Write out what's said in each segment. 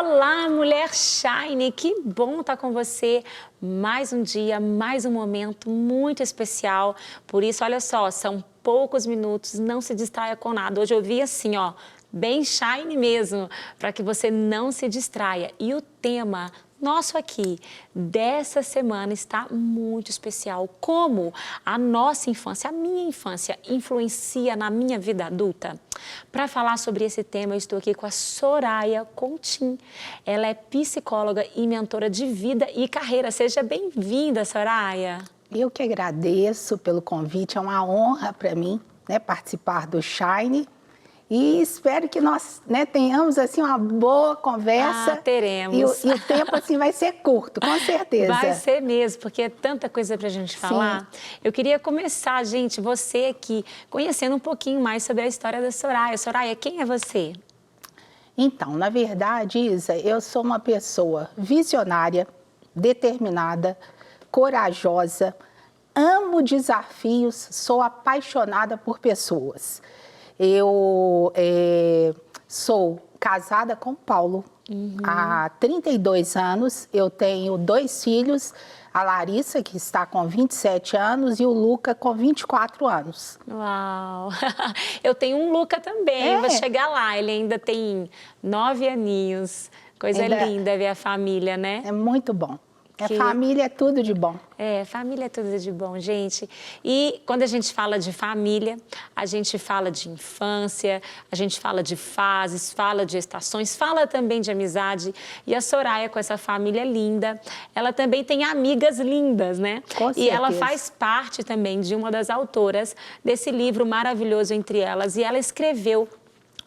Olá, mulher Shine, que bom estar com você. Mais um dia, mais um momento muito especial. Por isso, olha só, são poucos minutos, não se distraia com nada. Hoje eu vi assim, ó, bem Shine mesmo, para que você não se distraia. E o tema nosso aqui dessa semana está muito especial. Como a nossa infância, a minha infância, influencia na minha vida adulta? Para falar sobre esse tema, eu estou aqui com a Soraya Contim. Ela é psicóloga e mentora de vida e carreira. Seja bem-vinda, Soraya. Eu que agradeço pelo convite, é uma honra para mim, né, participar do Shine. E espero que nós, né, tenhamos assim uma boa conversa. Teremos. E o tempo assim vai ser curto, com certeza. Vai ser mesmo, porque é tanta coisa para a gente falar. Sim. Eu queria começar, gente, você aqui, conhecendo um pouquinho mais sobre a história da Soraya. Soraya, quem é você? Então, na verdade, Isa, eu sou uma pessoa visionária, determinada, corajosa, amo desafios, sou apaixonada por pessoas. Eu sou casada com Paulo há 32 anos, eu tenho 2 filhos, a Larissa, que está com 27 anos, e o Luca, com 24 anos. Uau! Eu tenho um Luca também, vou chegar lá, ele ainda tem 9 aninhos. Coisa linda ver a família, né? É muito bom. Família é tudo de bom. Família é tudo de bom, gente. E quando a gente fala de família, a gente fala de infância, a gente fala de fases, fala de estações, fala também de amizade. E a Soraya, com essa família linda, ela também tem amigas lindas, né? Com certeza. E ela faz parte também de uma das autoras desse livro maravilhoso Entre Elas. E ela escreveu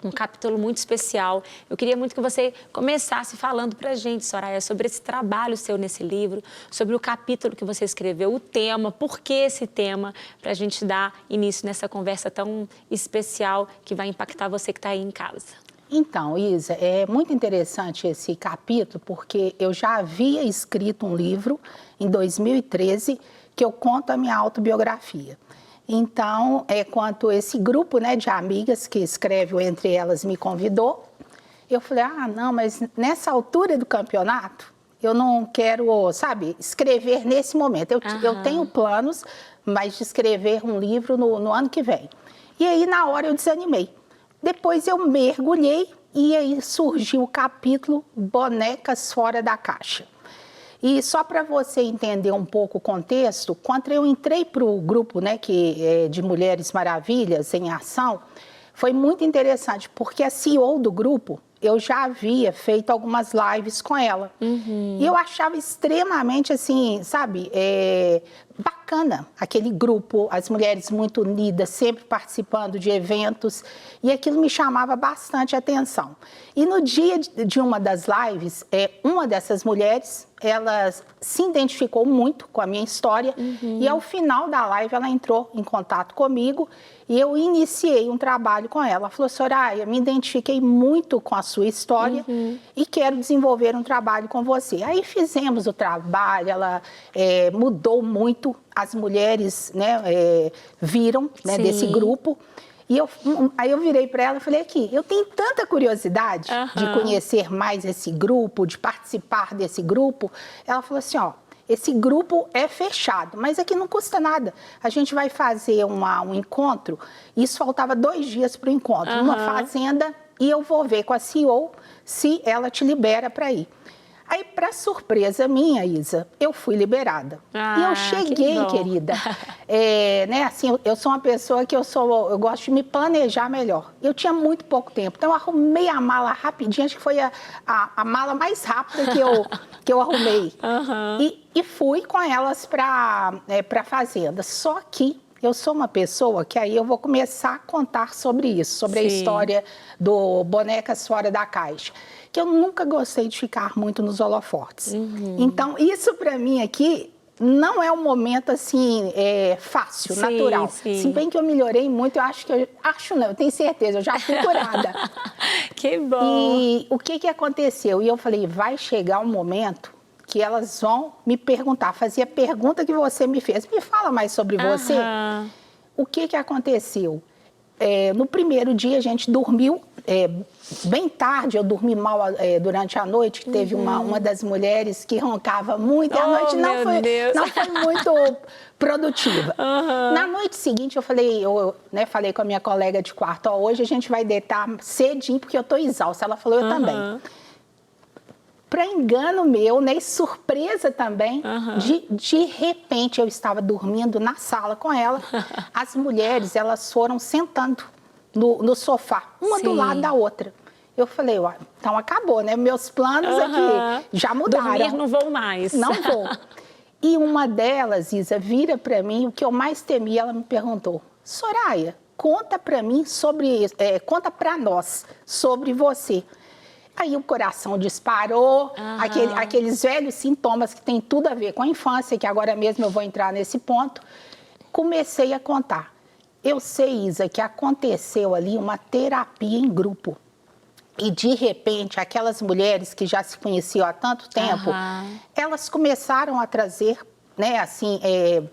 um capítulo muito especial. Eu queria muito que você começasse falando para a gente, Soraya, sobre esse trabalho seu nesse livro, sobre o capítulo que você escreveu, o tema, por que esse tema, para a gente dar início nessa conversa tão especial que vai impactar você que está aí em casa. Então, Isa, é muito interessante esse capítulo, porque eu já havia escrito um livro em 2013 que eu conto a minha autobiografia. Então, quanto esse grupo, né, de amigas que escreve o Entre Elas me convidou, eu falei, não, mas nessa altura do campeonato, eu não quero, sabe, escrever nesse momento. Eu tenho planos, mas de escrever um livro no ano que vem. E aí, na hora, eu desanimei. Depois eu mergulhei e aí surgiu o capítulo Bonecas Fora da Caixa. E só para você entender um pouco o contexto, quando eu entrei para o grupo, né, de Mulheres Maravilhas em Ação, foi muito interessante, porque a CEO do grupo, eu já havia feito algumas lives com ela. E eu achava extremamente, assim, sabe, bacana aquele grupo, as mulheres muito unidas, sempre participando de eventos, e aquilo me chamava bastante atenção. E no dia de uma das lives, uma dessas mulheres, ela se identificou muito com a minha história, e ao final da live ela entrou em contato comigo e eu iniciei um trabalho com ela. Ela falou, Soraya, me identifiquei muito com a sua história e quero desenvolver um trabalho com você. Aí fizemos o trabalho, ela mudou muito, as mulheres, né, viram, né, desse grupo. E aí eu virei para ela e falei, aqui, eu tenho tanta curiosidade de conhecer mais esse grupo, de participar desse grupo. Ela falou assim, ó, esse grupo é fechado, mas aqui não custa nada. A gente vai fazer um encontro, isso faltava 2 dias para o encontro, numa fazenda, e eu vou ver com a CEO se ela te libera para ir. Aí, para surpresa minha, Isa, eu fui liberada. E eu cheguei, querida. Né, assim, eu sou uma pessoa que eu gosto de me planejar melhor. Eu tinha muito pouco tempo, então eu arrumei a mala rapidinho, acho que foi a mala mais rápida que eu arrumei. E fui com elas para a fazenda. Só que eu sou uma pessoa que aí eu vou começar a contar sobre isso, sobre a história do Bonecas Fora da Caixa. Que eu nunca gostei de ficar muito nos holofotes. Então, isso para mim aqui não é um momento assim fácil, natural. Se bem que eu melhorei muito, eu tenho certeza, eu já fui curada. Que bom! E o que aconteceu? E eu falei, vai chegar um momento que elas vão me perguntar, fazia a pergunta que você me fez. Me fala mais sobre você. O que aconteceu? No primeiro dia a gente dormiu bem tarde, eu dormi mal durante a noite, que teve uma das mulheres que roncava muito, e a noite não foi muito produtiva. Na noite seguinte, eu falei com a minha colega de quarto, hoje a gente vai deitar cedinho, porque eu estou exausta. Ela falou, eu também. Para engano meu, né, e surpresa também, de repente eu estava dormindo na sala com ela, as mulheres, elas foram sentando no sofá, uma do lado da outra. Eu falei, então acabou, né? Meus planos aqui já mudaram. Dormir não vou mais. Não vou. E uma delas, Isa, vira para mim, o que eu mais temia, ela me perguntou, Soraya, conta para mim conta para nós sobre você. Aí o coração disparou, aqueles velhos sintomas que tem tudo a ver com a infância, que agora mesmo eu vou entrar nesse ponto. Comecei a contar. Eu sei, Isa, que aconteceu ali uma terapia em grupo. E, de repente, aquelas mulheres que já se conheciam há tanto tempo, elas começaram a trazer, né, assim,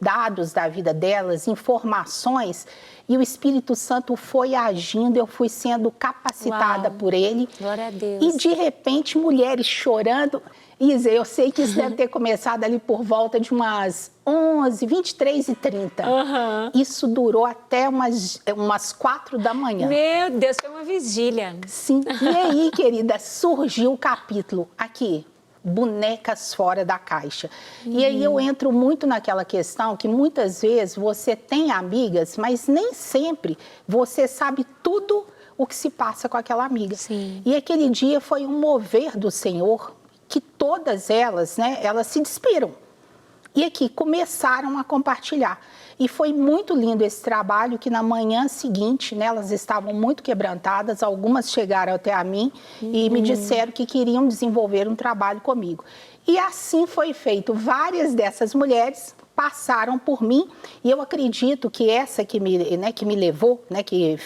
dados da vida delas, informações, e o Espírito Santo foi agindo, eu fui sendo capacitada por ele. Glória a Deus. E, de repente, mulheres chorando. Isa, eu sei que isso deve ter começado ali por volta de umas 11, 23h30. Isso durou até umas 4 da manhã. Meu Deus, foi uma vigília. Sim. E aí, querida, surgiu o capítulo aqui. Bonecas fora da caixa. E aí eu entro muito naquela questão que muitas vezes você tem amigas, mas nem sempre você sabe tudo o que se passa com aquela amiga. Sim. E aquele dia foi um mover do Senhor que todas elas, né, elas se despiram. E aqui começaram a compartilhar. E foi muito lindo esse trabalho, que na manhã seguinte, né, elas estavam muito quebrantadas, algumas chegaram até a mim e me disseram que queriam desenvolver um trabalho comigo. E assim foi feito. Várias dessas mulheres passaram por mim, e eu acredito que essa que me levou, né, que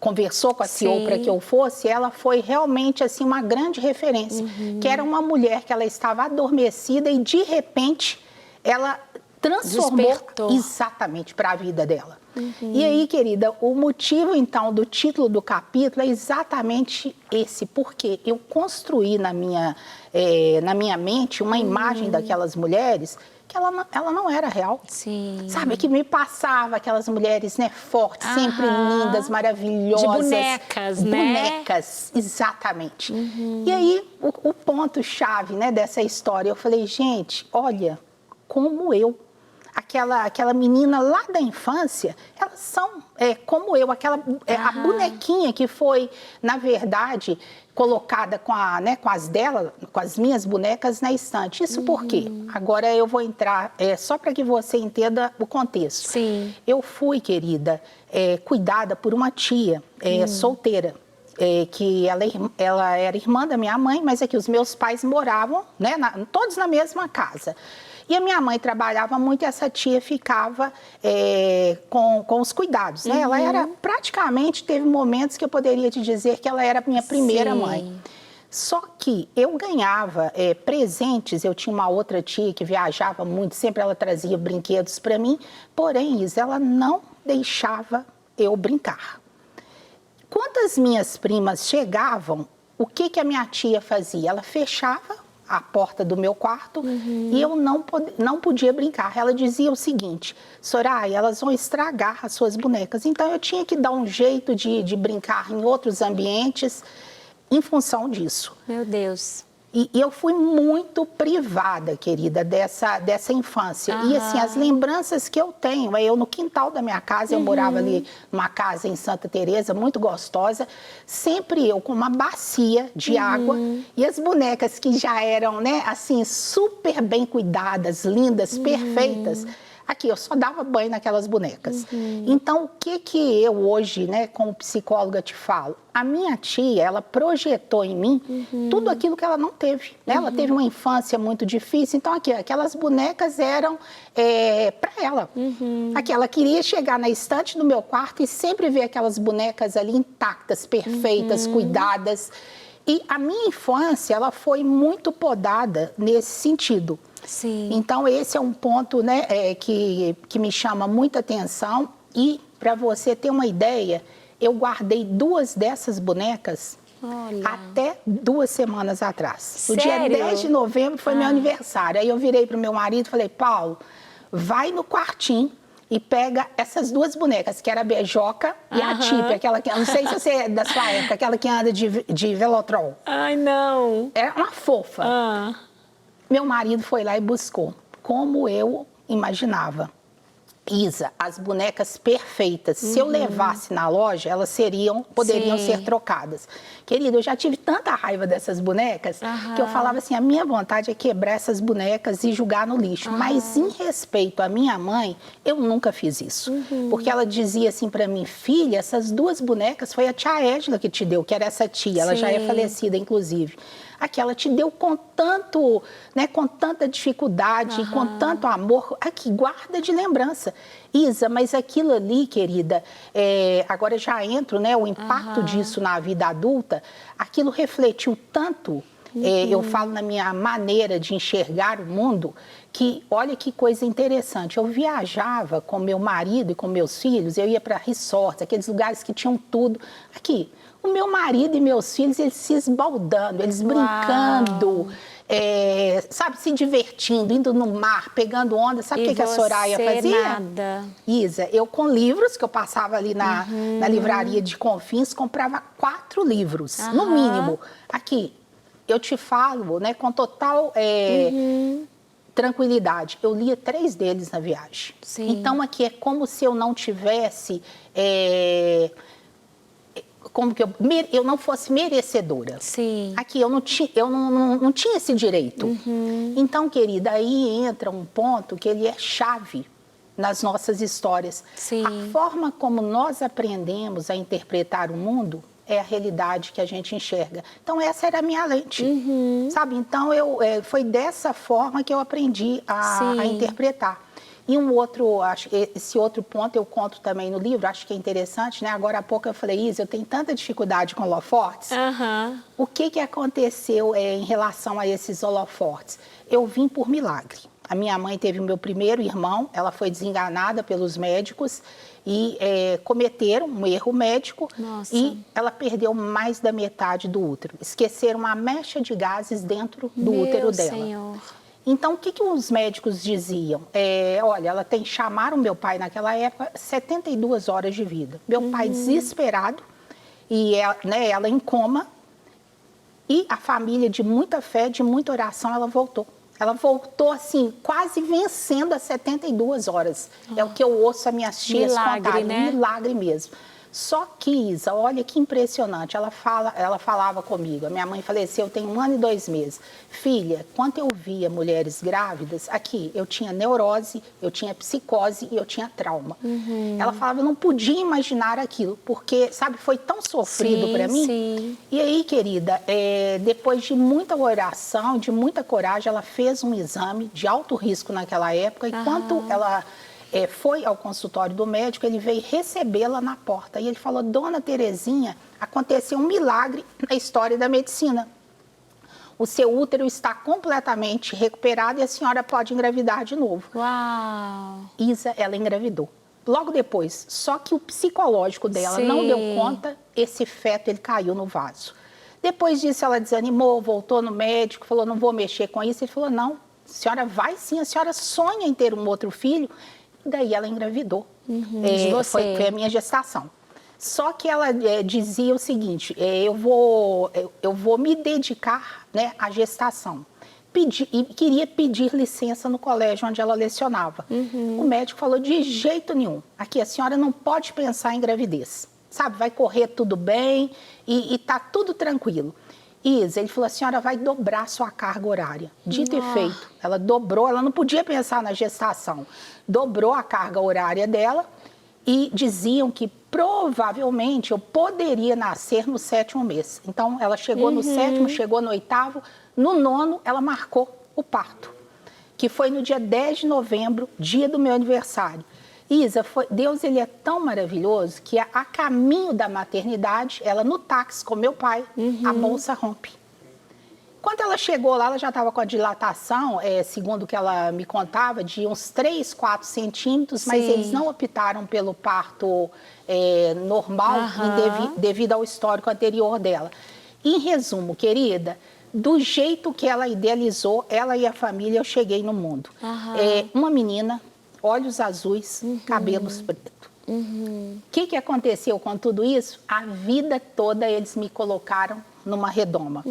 conversou com a CEO para que eu fosse, ela foi realmente assim uma grande referência, que era uma mulher que ela estava adormecida e de repente ela transformou exatamente para a vida dela. E aí, querida, o motivo então do título do capítulo é exatamente esse, porque eu construí na minha mente uma imagem daquelas mulheres que ela não era real. Sim. Sabe, que me passava aquelas mulheres, né, fortes, sempre lindas, maravilhosas. De bonecas, né? Bonecas, exatamente. E aí, o ponto-chave, né, dessa história, eu falei, gente, olha, como eu, aquela menina lá da infância, elas são como eu, a bonequinha que foi, na verdade, colocada com as minhas bonecas na estante. Isso por quê? Agora eu vou entrar, só para que você entenda o contexto. Sim. Eu fui, querida, cuidada por uma tia solteira. Que ela era irmã da minha mãe, mas é que os meus pais moravam, né, todos na mesma casa. E a minha mãe trabalhava muito e essa tia ficava com os cuidados, né? Ela era, praticamente, teve momentos que eu poderia te dizer que ela era minha primeira mãe. Só que eu ganhava presentes, eu tinha uma outra tia que viajava muito, sempre ela trazia brinquedos para mim, porém, Isa, ela não deixava eu brincar. Quando as minhas primas chegavam, o que a minha tia fazia? Ela fechava a porta do meu quarto e eu não podia brincar. Ela dizia o seguinte, Soraya, elas vão estragar as suas bonecas. Então eu tinha que dar um jeito de brincar em outros ambientes em função disso. Meu Deus. E eu fui muito privada, querida, dessa infância. E assim, as lembranças que eu tenho, eu no quintal da minha casa, eu morava ali numa casa em Santa Teresa, muito gostosa, sempre eu com uma bacia de água e as bonecas que já eram, né, assim, super bem cuidadas, lindas, perfeitas. Aqui, eu só dava banho naquelas bonecas. Então, o que eu hoje, né, como psicóloga te falo? A minha tia, ela projetou em mim tudo aquilo que ela não teve. Né? Ela teve uma infância muito difícil, então aqui, aquelas bonecas eram para ela. Aqui, ela queria chegar na estante do meu quarto e sempre ver aquelas bonecas ali intactas, perfeitas, cuidadas. E a minha infância, ela foi muito podada nesse sentido. Sim. Então, esse é um ponto, né, que me chama muita atenção. E, para você ter uma ideia, Eu guardei 2 dessas bonecas Olha. até 2 semanas atrás. No dia Sério? 10 de novembro foi meu aniversário. Aí eu virei pro meu marido e falei, Paulo, vai no quartinho e pega essas 2 bonecas, que era a Beijoca e a Tipe, aquela que, não sei se você é da sua época, aquela que anda de Velotrol. Ai, não. Era uma fofa. Meu marido foi lá e buscou, como eu imaginava. Isa, as bonecas perfeitas. Se eu levasse na loja, elas poderiam Sim. ser trocadas. Querida, eu já tive tanta raiva dessas bonecas que eu falava assim, a minha vontade é quebrar essas bonecas e jogar no lixo. Mas em respeito à minha mãe, eu nunca fiz isso. Porque ela dizia assim para mim, filha, essas 2 bonecas foi a tia Égila que te deu, que era essa tia, ela já é Sim. falecida, inclusive. Aqui, ela te deu com tanto, né, com tanta dificuldade, com tanto amor. Aqui, guarda de lembrança. Isa, mas aquilo ali, querida, agora já entro, né, o impacto disso na vida adulta, aquilo refletiu tanto, eu falo na minha maneira de enxergar o mundo, que olha que coisa interessante. Eu viajava com meu marido e com meus filhos, eu ia para resorts, aqueles lugares que tinham tudo. Aqui, o meu marido e meus filhos, eles se esbaldando, eles brincando, sabe, se divertindo, indo no mar, pegando onda. Sabe o que a Soraya fazia? Nada. Isa, eu com livros, que eu passava ali na livraria de Confins, comprava 4 livros, no mínimo. Aqui, eu te falo, né, com total tranquilidade. Eu lia 3 deles na viagem. Sim. Então, aqui é como se eu não tivesse... como que eu não fosse merecedora. Sim. Aqui, eu não tinha esse direito. Então, querida, aí entra um ponto que ele é chave nas nossas histórias. Sim. A forma como nós aprendemos a interpretar o mundo é a realidade que a gente enxerga. Então, essa era a minha lente, sabe? Então, foi dessa forma que eu aprendi a interpretar. E esse outro ponto eu conto também no livro, acho que é interessante, né? Agora há pouco eu falei, Isa, eu tenho tanta dificuldade com holofortes. O que aconteceu em relação a esses holofortes? Eu vim por milagre. A minha mãe teve o meu primeiro irmão, ela foi desenganada pelos médicos e cometeram um erro médico. Nossa. E ela perdeu mais da metade do útero. Esqueceram uma mecha de gases dentro do útero dela. Senhor. Então, o que os médicos diziam? Olha, ela chamaram meu pai naquela época 72 horas de vida. Meu pai desesperado e ela em coma. E a família, de muita fé, de muita oração, ela voltou. Ela voltou, assim, quase vencendo as 72 horas. É o que eu ouço as minhas tias contarem. Né? Milagre mesmo. Só que, Isa, olha que impressionante, ela falava comigo, a minha mãe faleceu, eu tenho 1 ano e 2 meses. Filha, quando eu via mulheres grávidas, aqui, eu tinha neurose, eu tinha psicose e eu tinha trauma. Ela falava, eu não podia imaginar aquilo, porque, sabe, foi tão sofrido para mim. Sim. E aí, querida, depois de muita oração, de muita coragem, ela fez um exame de alto risco naquela época, e quando ela... foi ao consultório do médico, ele veio recebê-la na porta. E ele falou, Dona Terezinha, aconteceu um milagre na história da medicina. O seu útero está completamente recuperado e a senhora pode engravidar de novo. Uau! Isa, ela engravidou. Logo depois, só que o psicológico dela não deu conta, esse feto ele caiu no vaso. Depois disso, ela desanimou, voltou no médico, falou, não vou mexer com isso. Ele falou, não, a senhora vai sim, a senhora sonha em ter um outro filho. Daí ela engravidou. Foi a minha gestação. Só que ela dizia o seguinte, eu vou me dedicar, né, à gestação. E queria pedir licença no colégio onde ela lecionava. O médico falou, de jeito nenhum, aqui a senhora não pode pensar em gravidez. Sabe, vai correr tudo bem e tá tudo tranquilo. Isa, ele falou, a senhora vai dobrar a sua carga horária. Dito e feito, ela dobrou, ela não podia pensar na gestação. Dobrou a carga horária dela e diziam que provavelmente eu poderia nascer no 7º mês. Então, ela chegou no 7º, chegou no 8º, no 9º ela marcou o parto, que foi no dia 10 de novembro, dia do meu aniversário. Isa, Deus ele é tão maravilhoso que a caminho da maternidade, ela no táxi com meu pai, a bolsa rompe. Quando ela chegou lá, ela já estava com a dilatação, segundo o que ela me contava, de uns 3, 4 centímetros, mas Sim. eles não optaram pelo parto normal devido ao histórico anterior dela. Em resumo, querida, do jeito que ela idealizou, ela e a família, eu cheguei no mundo. Uma menina, olhos azuis, cabelos pretos. O que aconteceu com tudo isso? A vida toda eles me colocaram numa redoma.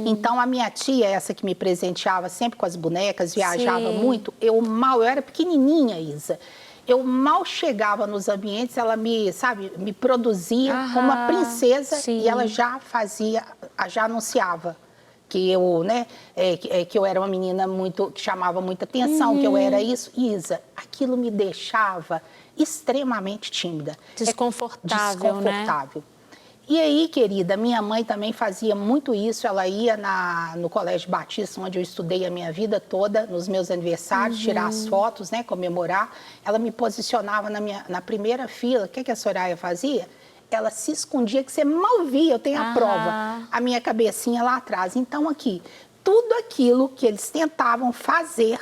Então, a minha tia, essa que me presenteava sempre com as bonecas, viajava muito, eu era pequenininha, Isa. Eu mal chegava nos ambientes, ela me produzia como uma princesa e ela já anunciava que eu, que eu era uma menina que chamava muita atenção, que eu era isso. Isa, aquilo me deixava extremamente tímida. Desconfortável, desconfortável. E aí, querida, minha mãe também fazia muito isso. Ela ia no Colégio Batista, onde eu estudei a minha vida toda, nos meus aniversários, tirar as fotos, comemorar. Ela me posicionava na primeira fila. O que a Soraya fazia? Ela se escondia, que você mal via, eu tenho a prova, a minha cabecinha lá atrás. Então, aqui, tudo aquilo que eles tentavam fazer,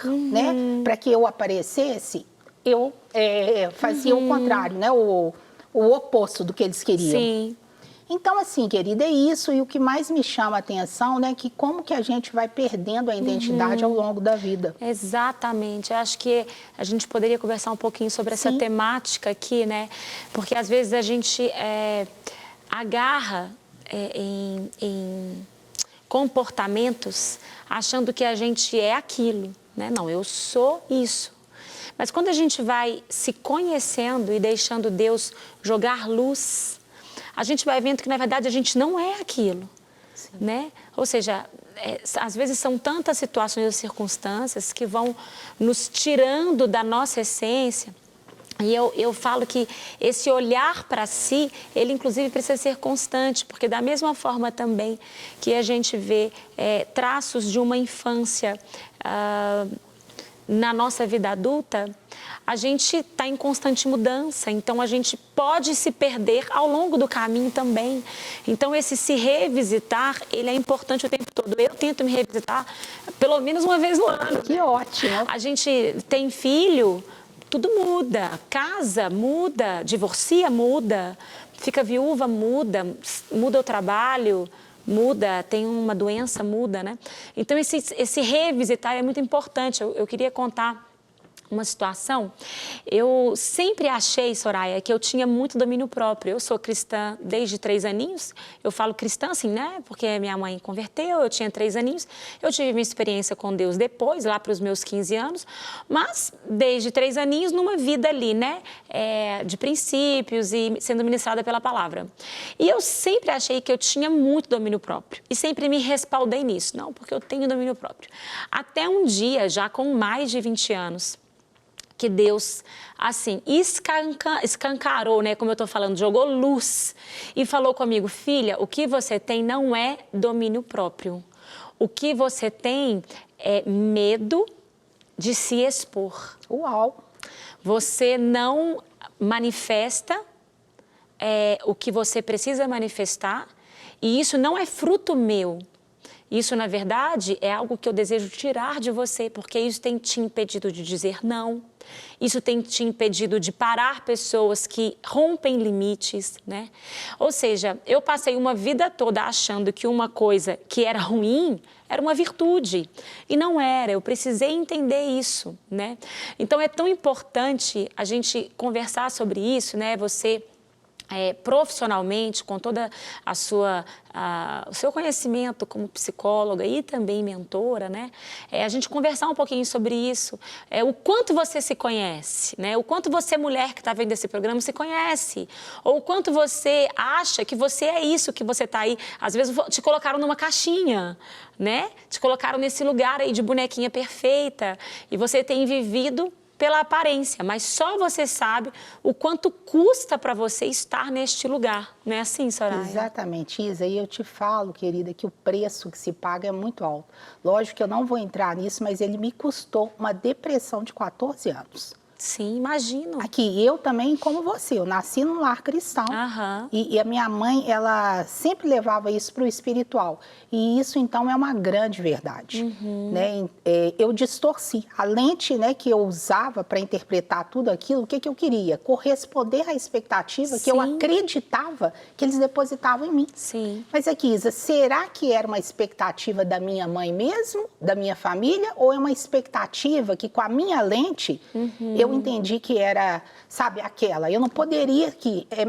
para que eu aparecesse, eu fazia o contrário, o oposto do que eles queriam. Sim. Então, assim, querida, é isso. E o que mais me chama a atenção, que como que a gente vai perdendo a identidade ao longo da vida. Exatamente. Eu acho que a gente poderia conversar um pouquinho sobre essa temática aqui, Porque, às vezes, a gente agarra em comportamentos achando que a gente é aquilo, Não, eu sou isso. Mas quando a gente vai se conhecendo e deixando Deus jogar luz, a gente vai vendo que, na verdade, a gente não é aquilo, Ou seja, às vezes são tantas situações ou circunstâncias que vão nos tirando da nossa essência. E eu falo que esse olhar para si, ele inclusive precisa ser constante, porque da mesma forma também que a gente vê traços de uma infância na nossa vida adulta, a gente está em constante mudança, então a gente pode se perder ao longo do caminho também. Então esse se revisitar, ele é importante o tempo todo. Eu tento me revisitar pelo menos uma vez no ano. Que ótimo! A gente tem filho, tudo muda, casa muda, divorcia muda, fica viúva muda o trabalho, muda, tem uma doença, muda, Então, esse revisitar é muito importante. Eu queria contar uma situação. Eu sempre achei, Soraya, que eu tinha muito domínio próprio. Eu sou cristã desde 3 aninhos. Eu falo cristã assim, Porque minha mãe converteu, eu tinha 3 aninhos. Eu tive minha experiência com Deus depois, lá para os meus 15 anos. Mas, desde 3 aninhos, numa vida ali, de princípios e sendo ministrada pela palavra. E eu sempre achei que eu tinha muito domínio próprio. E sempre me respaldei nisso. Não, porque eu tenho domínio próprio. Até um dia, já com mais de 20 anos, que Deus, assim, escancarou, como eu estou falando, jogou luz e falou comigo: filha, o que você tem não é domínio próprio. O que você tem é medo de se expor. Uau! Você não manifesta o que você precisa manifestar e isso não é fruto meu. Isso, na verdade, é algo que eu desejo tirar de você, porque isso tem te impedido de dizer não. Isso tem te impedido de parar pessoas que rompem limites, Ou seja, eu passei uma vida toda achando que uma coisa que era ruim era uma virtude. E não era, eu precisei entender isso, Então, é tão importante a gente conversar sobre isso, Você... profissionalmente, com toda o seu conhecimento como psicóloga e também mentora, a gente conversar um pouquinho sobre isso, o quanto você se conhece, o quanto você, mulher que está vendo esse programa, se conhece, ou o quanto você acha que você é isso, que você está aí, às vezes te colocaram numa caixinha, te colocaram nesse lugar aí de bonequinha perfeita, e você tem vivido pela aparência, mas só você sabe o quanto custa para você estar neste lugar. Não é assim, Soraya? Exatamente, Isa. E eu te falo, querida, que o preço que se paga é muito alto. Lógico que eu não vou entrar nisso, mas ele me custou uma depressão de 14 anos. Sim, imagino. Aqui, eu também, como você, eu nasci num lar cristão. Aham. E a minha mãe, ela sempre levava isso para o espiritual. E isso, então, é uma grande verdade. Né? Eu distorci. A lente, né, que eu usava para interpretar tudo aquilo, o que eu queria? Corresponder à expectativa que eu Sim. acreditava que eles depositavam em mim. Sim. Mas aqui, Isa, será que era uma expectativa da minha mãe mesmo, da minha família, ou é uma expectativa que com a minha lente eu entendi que era, sabe, aquela? Eu não poderia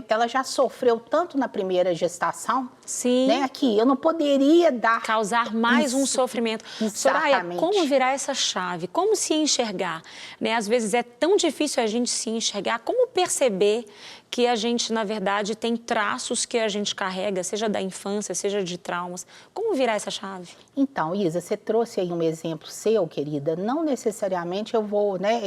ela já sofreu tanto na primeira gestação, Sim. né? Aqui, eu não poderia dar Causar mais um sofrimento. Soraya, Exatamente. como virar essa chave? Como se enxergar? Né? Às vezes é tão difícil a gente se enxergar. Como perceber que a gente, na verdade, tem traços que a gente carrega, seja da infância, seja de traumas? Como virar essa chave? Então, Isa, você trouxe aí um exemplo seu, querida. Não necessariamente eu vou, né?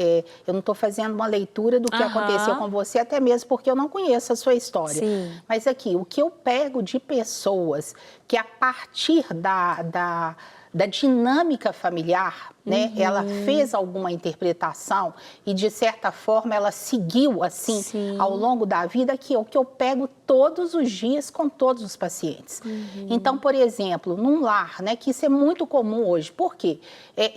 Eu não estou fazendo uma leitura do que aconteceu com você, até mesmo porque eu não conheço a sua história. Sim. Mas aqui, o que eu pego de pessoas que a partir da dinâmica familiar, né? Ela fez alguma interpretação e, de certa forma, ela seguiu assim Sim. ao longo da vida, que é o que eu pego todos os dias com todos os pacientes. Então, por exemplo, num lar, né, que isso é muito comum hoje. Por quê?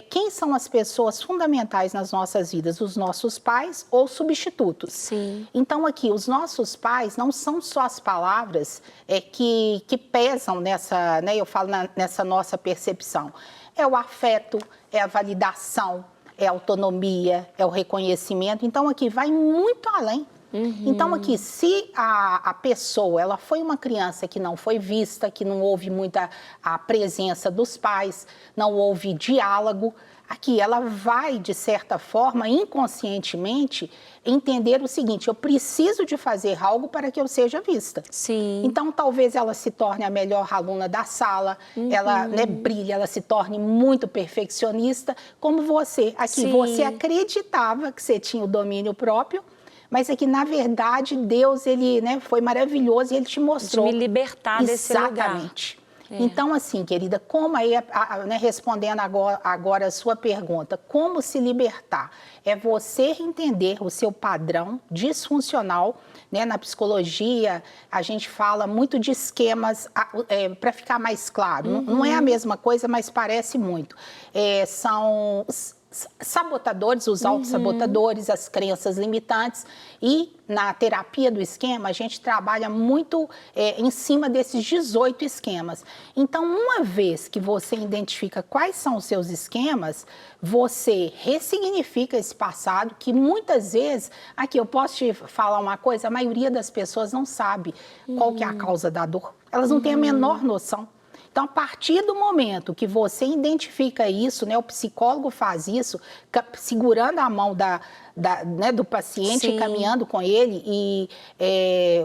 Quem são as pessoas fundamentais nas nossas vidas? Os nossos pais ou substitutos. Sim. Então, aqui, os nossos pais não são só as palavras que pesam nessa, né, eu falo nessa nossa percepção. É o afeto, é a validação, é a autonomia, é o reconhecimento. Então, aqui vai muito além. Então, aqui, se a pessoa, ela foi uma criança que não foi vista, que não houve muita a presença dos pais, não houve diálogo, aqui ela vai, de certa forma, inconscientemente, entender o seguinte: eu preciso de fazer algo para que eu seja vista. Sim. Então, talvez ela se torne a melhor aluna da sala, ela, né, brilhe, ela se torne muito perfeccionista, como você. Aqui, Sim. você acreditava que você tinha o domínio próprio, mas é que, na verdade, Deus, ele, né, foi maravilhoso e ele te mostrou. De me libertar desse lugar. Exatamente. Então, assim, querida, como aí, né, respondendo agora a sua pergunta, como se libertar? É você entender o seu padrão disfuncional, né? Na psicologia, a gente fala muito de esquemas, para ficar mais claro. Não é a mesma coisa, mas parece muito. São sabotadores, os autossabotadores, as crenças limitantes. E na terapia do esquema, a gente trabalha muito em cima desses 18 esquemas. Então, uma vez que você identifica quais são os seus esquemas, você ressignifica esse passado, que muitas vezes, aqui eu posso te falar uma coisa, a maioria das pessoas não sabe qual que é a causa da dor. Elas não têm a menor noção. Então, a partir do momento que você identifica isso, né, o psicólogo faz isso, segurando a mão né, do paciente, Sim. caminhando com ele e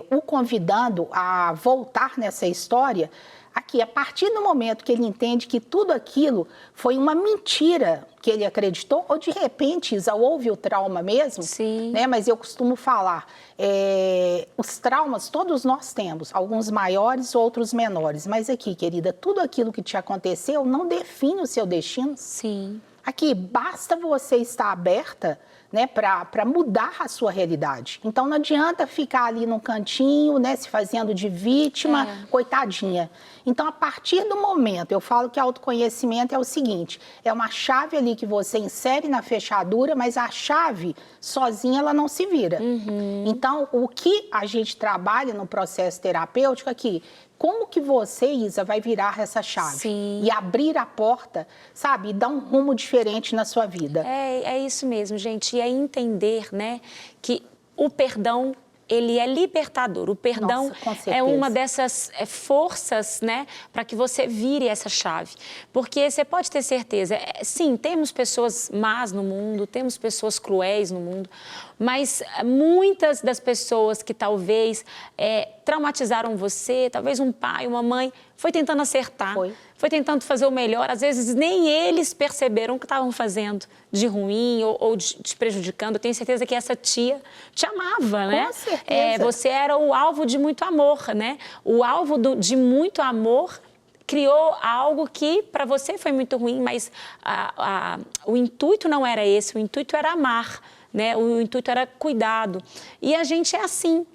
o convidando a voltar nessa história, aqui, a partir do momento que ele entende que tudo aquilo foi uma mentira que ele acreditou, ou de repente, Isa, houve o trauma mesmo, Sim. né? Mas eu costumo falar, os traumas todos nós temos, alguns maiores, outros menores. Mas aqui, querida, tudo aquilo que te aconteceu não define o seu destino. Sim. Aqui, basta você estar aberta, né, para mudar a sua realidade. Então, não adianta ficar ali num cantinho, né, se fazendo de vítima, coitadinha. Então, a partir do momento, eu falo que autoconhecimento é o seguinte, é uma chave ali que você insere na fechadura, mas a chave, sozinha, ela não se vira. Então, o que a gente trabalha no processo terapêutico aqui, como que você, Isa, vai virar essa chave? Sim. E abrir a porta, sabe? E dar um rumo diferente na sua vida. É isso mesmo, gente. E é entender, né, que o perdão, ele é libertador. O perdão Nossa, com certeza. é uma dessas forças, né, para que você vire essa chave. Porque você pode ter certeza, sim, temos pessoas más no mundo, temos pessoas cruéis no mundo, mas muitas das pessoas que talvez traumatizaram você, talvez um pai, uma mãe, foi tentando acertar, foi tentando fazer o melhor. Às vezes nem eles perceberam o que estavam fazendo de ruim ou te prejudicando. Eu tenho certeza que essa tia te amava, né? Com certeza. Você era o alvo de muito amor, né? O alvo de muito amor criou algo que para você foi muito ruim, mas o intuito não era esse, o intuito era amar. né? O intuito era cuidado. E a gente é assim.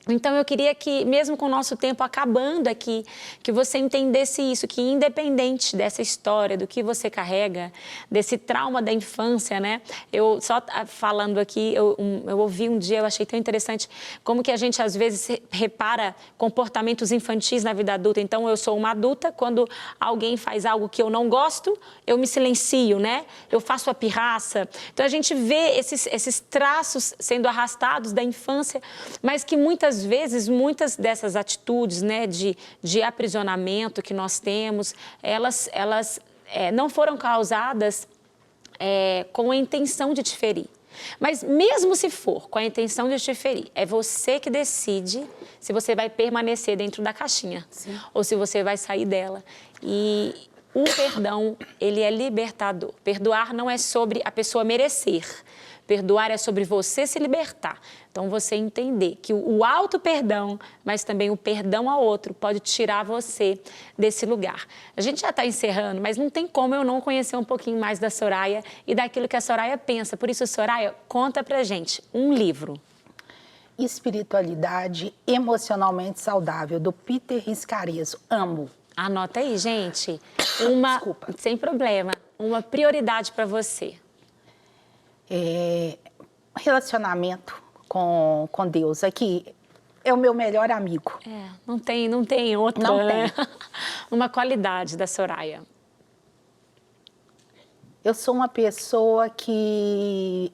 Então, eu queria que, mesmo com o nosso tempo acabando aqui, que você entendesse isso, que independente dessa história, do que você carrega, desse trauma da infância, né? Eu, só falando aqui, eu ouvi um dia, eu achei tão interessante, como que a gente, às vezes, repara comportamentos infantis na vida adulta. Então, eu sou uma adulta, quando alguém faz algo que eu não gosto, eu me silencio, né? Eu faço a pirraça. Então, a gente vê esses traços sendo arrastados da infância, mas que muitas vezes, muitas dessas atitudes, né, de aprisionamento que nós temos, elas não foram causadas com a intenção de te ferir. Mas mesmo se for com a intenção de te ferir, é você que decide se você vai permanecer dentro da caixinha. Sim. Ou se você vai sair dela. E o perdão, ele é libertador. Perdoar não é sobre a pessoa merecer. Perdoar é sobre você se libertar. Então, você entender que o auto-perdão, mas também o perdão ao outro, pode tirar você desse lugar. A gente já está encerrando, mas não tem como eu não conhecer um pouquinho mais da Soraya e daquilo que a Soraya pensa. Por isso, Soraya, conta pra gente um livro. Espiritualidade Emocionalmente Saudável, do Peter Scarizzo. Amo. Anota aí, gente. Desculpa. Sem problema. Uma prioridade para você. Relacionamento com Deus. Aqui é o meu melhor amigo. Não tem outra. Não tem. Uma qualidade da Soraya. Eu sou uma pessoa que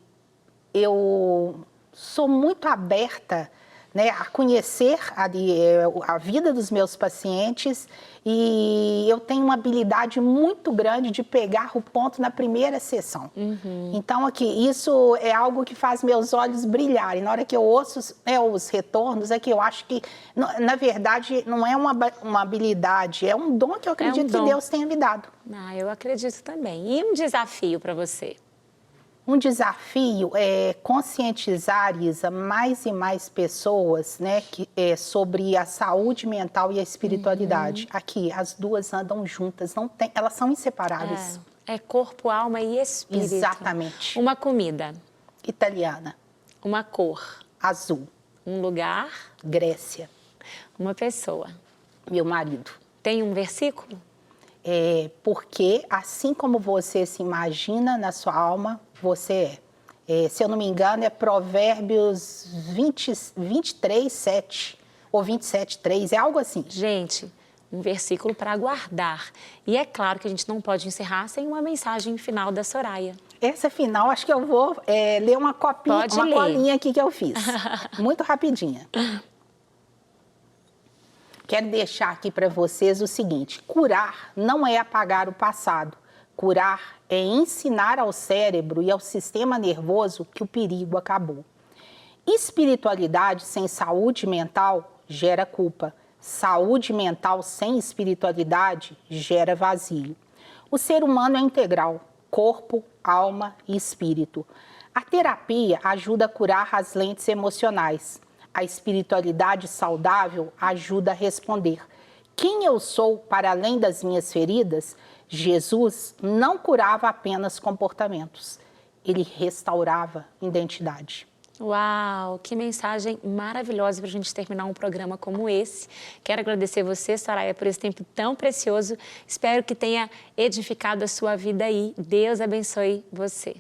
eu sou muito aberta, né, a conhecer a vida dos meus pacientes, e eu tenho uma habilidade muito grande de pegar o ponto na primeira sessão. Uhum. Então, aqui, isso é algo que faz meus olhos brilharem. Na hora que eu ouço os retornos, é que eu acho que, na verdade, não é uma habilidade, é um dom que eu acredito que Deus tenha me dado. Eu acredito também. E um desafio para você? Um desafio é conscientizar, Isa, mais e mais pessoas, né, sobre a saúde mental e a espiritualidade. Uhum. Aqui, as duas andam juntas, elas são inseparáveis. É corpo, alma e espírito. Exatamente. Uma comida? Italiana. Uma cor? Azul. Um lugar? Grécia. Uma pessoa? Meu marido. Tem um versículo? Porque assim como você se imagina na sua alma, você é. Se eu não me engano, é Provérbios 23, 7 ou 27, 3, é algo assim. Gente, um versículo para guardar. E é claro que a gente não pode encerrar sem uma mensagem final da Soraya. Essa final, acho que eu vou ler uma colinha aqui que eu fiz. Muito rapidinha. Quero deixar aqui para vocês o seguinte: curar não é apagar o passado. Curar é ensinar ao cérebro e ao sistema nervoso que o perigo acabou. Espiritualidade sem saúde mental gera culpa. Saúde mental sem espiritualidade gera vazio. O ser humano é integral, corpo, alma e espírito. A terapia ajuda a curar as lentes emocionais. A espiritualidade saudável ajuda a responder: quem eu sou para além das minhas feridas? Jesus não curava apenas comportamentos, ele restaurava identidade. Uau, que mensagem maravilhosa para a gente terminar um programa como esse. Quero agradecer você, Soraya, por esse tempo tão precioso. Espero que tenha edificado a sua vida aí. Deus abençoe você.